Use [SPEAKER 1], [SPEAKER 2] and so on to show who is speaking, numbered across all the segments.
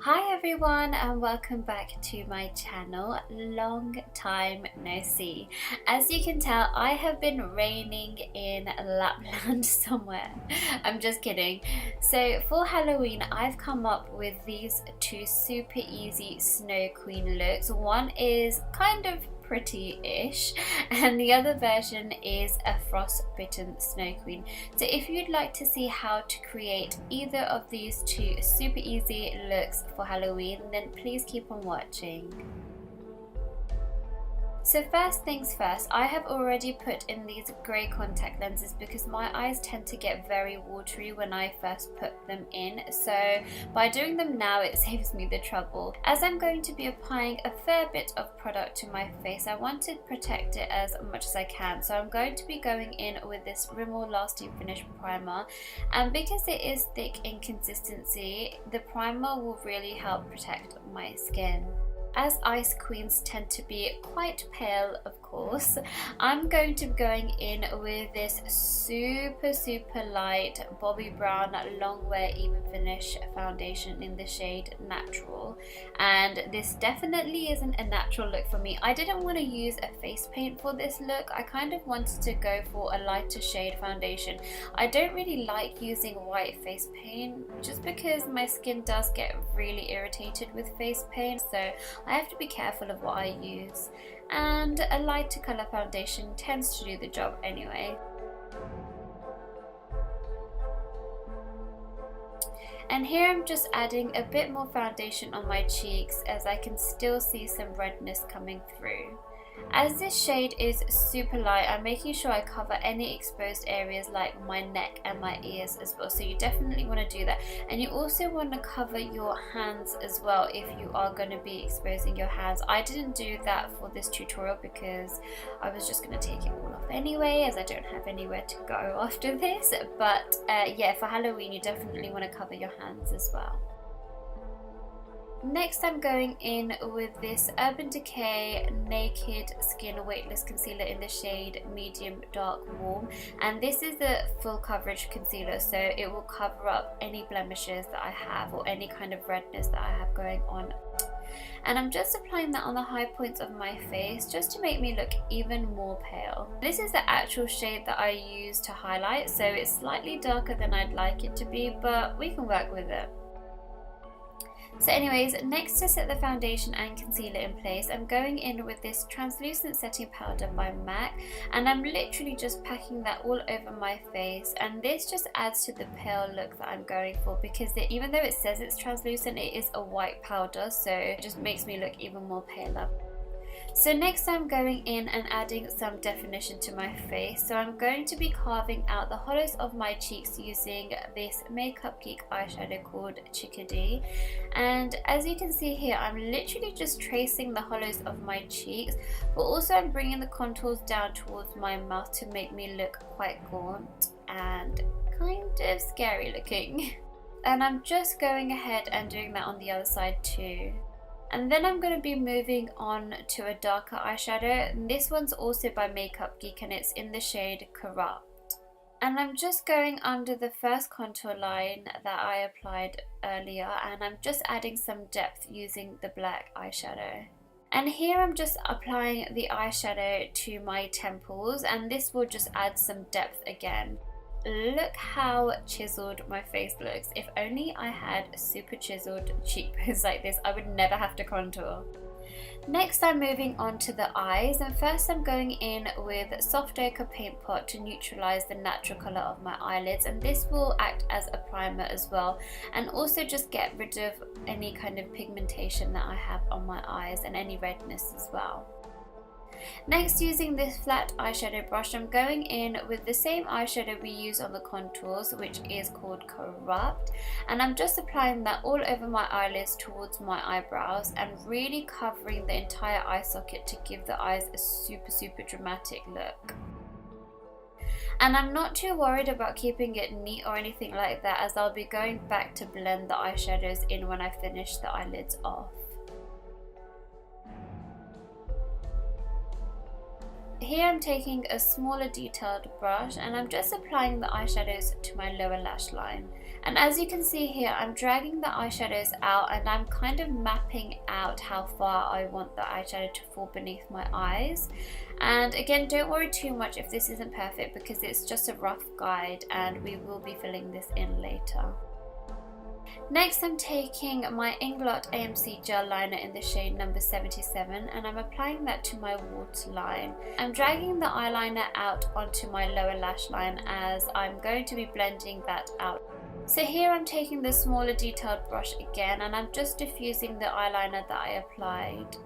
[SPEAKER 1] Hi everyone and welcome back to my channel. Long time no see. As you can tell, I have been reigning in Lapland somewhere. I'm just kidding. So for Halloween I've come up with these two super easy Snow Queen looks. One is kind of pretty-ish and the other version is a frostbitten Snow Queen. So if you'd like to see how to create either of these two super easy looks for Halloween, then please keep on watching. So first things first, I have already put in these grey contact lenses because my eyes tend to get very watery when I first put them in. So by doing them now, it saves me the trouble. As I'm going to be applying a fair bit of product to my face, I want to protect it as much as I can. So I'm going to be going in with this Rimmel Lasting Finish Primer. And because it is thick in consistency, the primer will really help protect my skin. As ice queens tend to be quite pale, of course, I'm going to be going in with this super light Bobbi Brown Longwear Even Finish foundation in the shade Natural. And this definitely isn't a natural look for me. I didn't want to use a face paint for this look. I kind of wanted to go for a lighter shade foundation. I don't really like using white face paint just because my skin does get really irritated with face paint, so I have to be careful of what I use, and a lighter colour foundation tends to do the job anyway. And here I'm just adding a bit more foundation on my cheeks as I can still see some redness coming through. As this shade is super light, I'm making sure I cover any exposed areas like my neck and my ears as well, so you definitely want to do that. And you also want to cover your hands as well if you are going to be exposing your hands. I didn't do that for this tutorial because I was just going to take it all off anyway, as I don't have anywhere to go after this, but yeah, for Halloween you definitely want to cover your hands as well. Next I'm going in with this Urban Decay Naked Skin Weightless Concealer in the shade Medium Dark Warm, and this is a full coverage concealer, so it will cover up any blemishes that I have or any kind of redness that I have going on. And I'm just applying that on the high points of my face just to make me look even more pale. This is the actual shade that I use to highlight, so it's slightly darker than I'd like it to be, but we can work with it. So anyways, next to set the foundation and concealer in place, I'm going in with this translucent setting powder by MAC, and I'm literally just packing that all over my face, and this just adds to the pale look that I'm going for because even though it says it's translucent, it is a white powder, so it just makes me look even more paler. So next I'm going in and adding some definition to my face. So I'm going to be carving out the hollows of my cheeks using this Geek eyeshadow called Chikadee. And as you can see here, I'm literally just tracing the hollows of my cheeks, but also I'm bringing the contours down towards my mouth to make me look quite gaunt and kind of scary looking. And I'm just going ahead and doing that on the other side too. And then I'm going to be moving on to a darker eyeshadow, and this one's also by Geek and it's in the shade Corrupt. And I'm just going under the first contour line that I applied earlier, and I'm just adding some depth using the black eyeshadow. And here I'm just applying the eyeshadow to my temples, and this will just add some depth again. Look how chiseled my face looks. If only I had super chiseled cheekbones like this, I would never have to contour. Next I'm moving on to the eyes, and first I'm going in with Soft Ochre Paint Pot to neutralise the natural colour of my eyelids, and this will act as a primer as well, and also just get rid of any kind of pigmentation that I have on my eyes and any redness as well. Next, using this flat eyeshadow brush, I'm going in with the same eyeshadow we use on the contours, which is called Corrupt, and I'm just applying that all over my eyelids towards my eyebrows and really covering the entire eye socket to give the eyes a super dramatic look. And I'm not too worried about keeping it neat or anything like that, as I'll be going back to blend the eyeshadows in when I finish the eyelids off. Here I'm taking a smaller detailed brush and I'm just applying the eyeshadows to my lower lash line. And as you can see here, I'm dragging the eyeshadows out and I'm kind of mapping out how far I want the eyeshadow to fall beneath my eyes. And again, don't worry too much if this isn't perfect, because it's just a rough guide and we will be filling this in later. Next, I'm taking my Inglot AMC Gel Liner in the shade number 77 and I'm applying that to my waterline. I'm dragging the eyeliner out onto my lower lash line as I'm going to be blending that out. So here I'm taking the smaller detailed brush again and I'm just diffusing the eyeliner that I applied.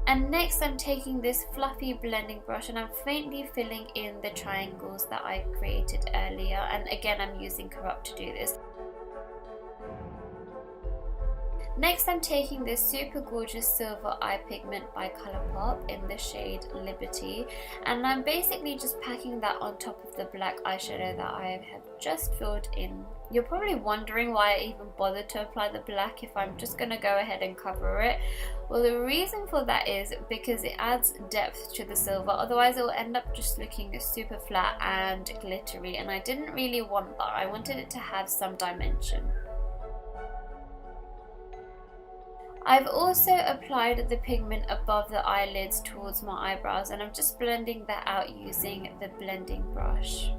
[SPEAKER 1] And next I'm taking this fluffy blending brush and I'm faintly filling in the triangles that I created earlier, and again I'm using Corrupt to do this. Next I'm taking this super gorgeous silver eye pigment by Colourpop in the shade Liberty, and I'm basically just packing that on top of the black eyeshadow that I have just filled in. You're probably wondering why I even bothered to apply the black if I'm just going to go ahead and cover it. Well, the reason for that is because it adds depth to the silver, otherwise it will end up just looking super flat and glittery, and I didn't really want that. I wanted it to have some dimension. I've also applied the pigment above the eyelids towards my eyebrows and I'm just blending that out using the blending brush.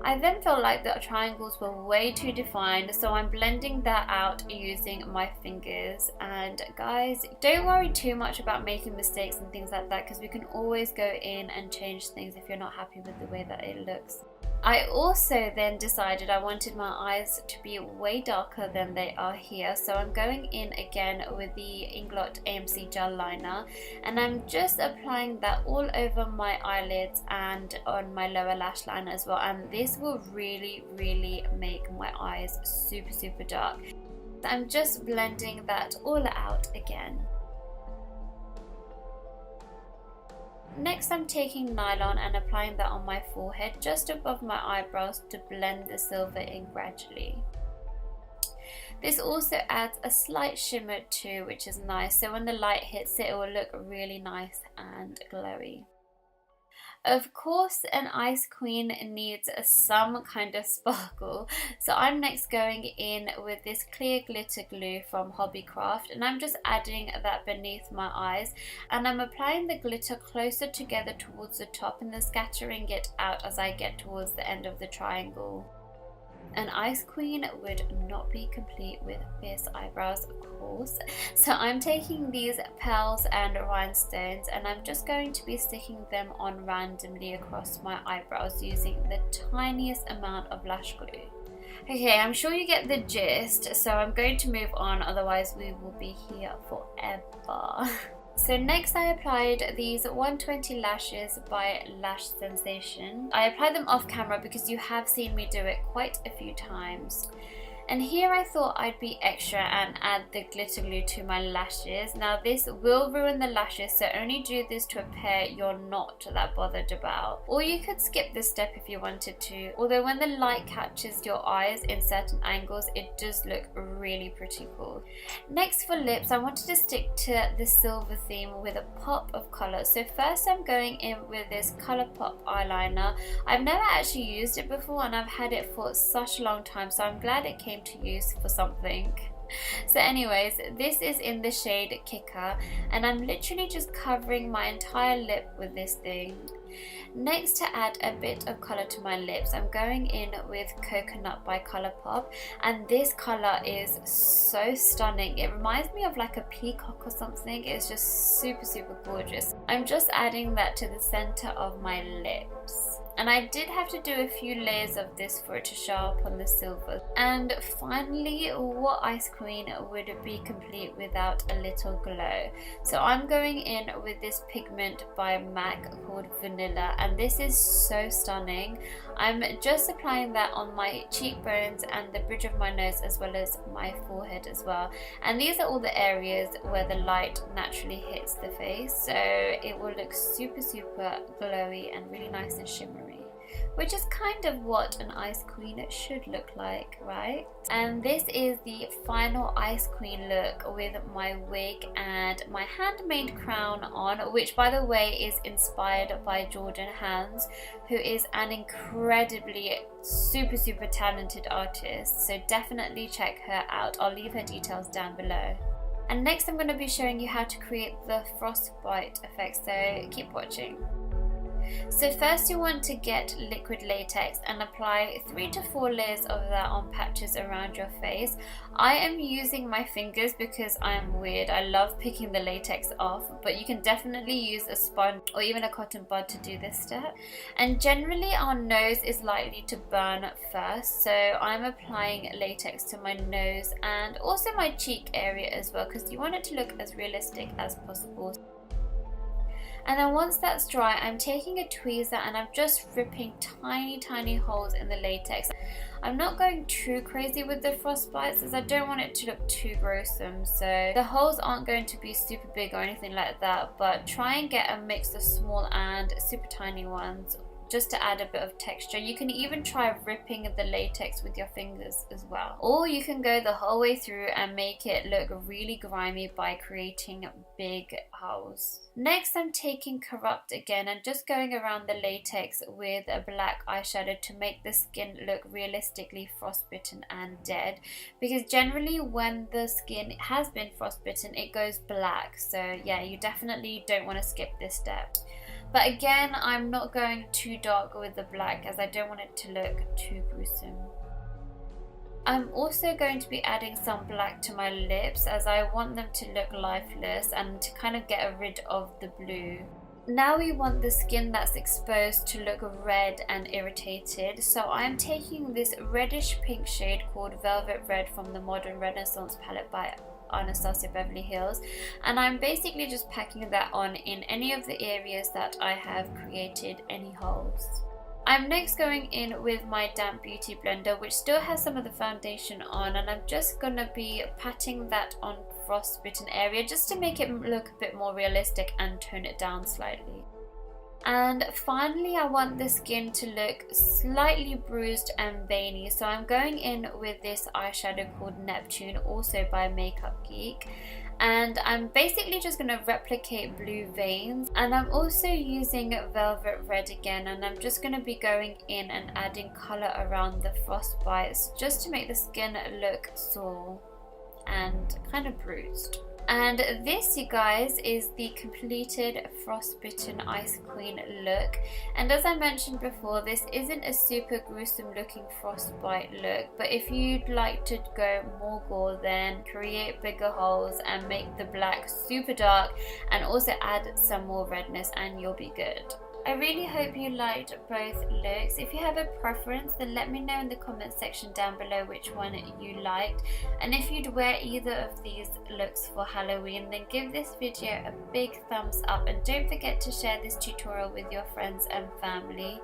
[SPEAKER 1] I then felt like the triangles were way too defined, so I'm blending that out using my fingers. And guys, don't worry too much about making mistakes and things like that, because we can always go in and change things if you're not happy with the way that it looks. I also then decided I wanted my eyes to be way darker than they are here, so I'm going in again with the Inglot AMC Gel Liner and I'm just applying that all over my eyelids and on my lower lash line as well, and this will really make my eyes super dark. I'm just blending that all out again. Next I'm taking Nylon and applying that on my forehead just above my eyebrows to blend the silver in gradually. This also adds a slight shimmer too, which is nice, so when the light hits it, it will look really nice and glowy. Of course, an ice queen needs some kind of sparkle, so I'm next going in with this clear glitter glue from Hobbycraft and I'm just adding that beneath my eyes, and I'm applying the glitter closer together towards the top and then scattering it out as I get towards the end of the triangle. An ice queen would not be complete with fierce eyebrows, of course. So I'm taking these pearls and rhinestones and I'm just going to be sticking them on randomly across my eyebrows using the tiniest amount of lash glue. Okay, I'm sure you get the gist, so I'm going to move on, otherwise we will be here forever. So next I applied these 120 lashes by Lashsensation. I applied them off camera because you have seen me do it quite a few times. And here I thought I'd be extra and add the glitter glue to my lashes. Now this will ruin the lashes, so only do this to a pair you're not that bothered about. Or you could skip this step if you wanted to, although when the light catches your eyes in certain angles, it does look really pretty cool. Next for lips, I wanted to stick to the silver theme with a pop of colour. So first I'm going in with this Colourpop eyeliner. I've never actually used it before and I've had it for such a long time, so I'm glad it came to use for something. So anyways, this is in the shade Kicker and I'm literally just covering my entire lip with this thing. Next, to add a bit of colour to my lips, I'm going in with Coconut by Colourpop, and this colour is so stunning. It reminds me of like a peacock or something. It's just super gorgeous. I'm just adding that to the centre of my lips. And I did have to do a few layers of this for it to show up on the silver. And finally, what ice queen would be complete without a little glow? So I'm going in with this pigment by MAC called Vanilla, and this is so stunning. I'm just applying that on my cheekbones and the bridge of my nose, as well as my forehead as well. And these are all the areas where the light naturally hits the face, so it will look super glowy and really nice and shimmery. which is kind of what an ice queen should look like, right? And this is the final ice queen look with my wig and my handmade crown on, which by the way is inspired by Jordan Hands, who is an incredibly super talented artist, so definitely check her out. I'll leave her details down below. And next I'm going to be showing you how to create the frostbite effects, so keep watching. So first you want to get liquid latex and apply 3 to 4 layers of that on patches around your face. I am using my fingers because I am weird. I love picking the latex off, but you can definitely use a sponge or even a cotton bud to do this step. And generally our nose is likely to burn first, so I'm applying latex to my nose and also my cheek area as well, because you want it to look as realistic as possible. And then once that's dry, I'm taking a tweezer and I'm just ripping tiny holes in the latex. I'm not going too crazy with the frostbites as I don't want it to look too gruesome, so the holes aren't going to be super big or anything like that, but try and get a mix of small and super tiny ones just to add a bit of texture. You can even try ripping the latex with your fingers as well, or you can go the whole way through and make it look really grimy by creating big holes. Next I'm taking Corrupt again and just going around the latex with a black eyeshadow to make the skin look realistically frostbitten and dead, because generally when the skin has been frostbitten it goes black, so yeah, you definitely don't want to skip this step. But again, I'm not going too dark with the black as I don't want it to look too gruesome. I'm also going to be adding some black to my lips as I want them to look lifeless and to kind of get rid of the blue. Now we want the skin that's exposed to look red and irritated, so I'm taking this reddish pink shade called Velvet Red from the Modern Renaissance palette by Anastasia Beverly Hills, and I'm basically just packing that on in any of the areas that I have created any holes. I'm next going in with my damp beauty blender, which still has some of the foundation on, and I'm just gonna be patting that on frostbitten area just to make it look a bit more realistic and tone it down slightly. And finally I want the skin to look slightly bruised and veiny, so I'm going in with this eyeshadow called Neptune, also by Geek, and I'm basically just going to replicate blue veins, and I'm also using Velvet Red again, and I'm just going to be going in and adding colour around the frostbites just to make the skin look sore and kind of bruised. And this, you guys, is the completed frostbitten ice queen look, and as I mentioned before, this isn't a super gruesome looking frostbite look, but if you'd like to go more gore, then create bigger holes and make the black super dark and also add some more redness and you'll be good. I really hope you liked both looks. If you have a preference, then let me know in the comment section down below which one you liked, and if you'd wear either of these looks for Halloween, then give this video a big thumbs up and don't forget to share this tutorial with your friends and family.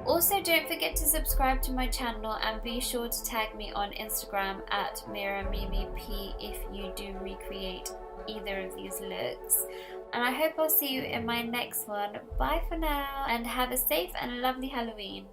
[SPEAKER 1] Also, don't forget to subscribe to my channel and be sure to tag me on Instagram at MeeraMemeP if you do recreate either of these looks. And I hope I'll see you in my next one. Bye for now, and have a safe and lovely Halloween.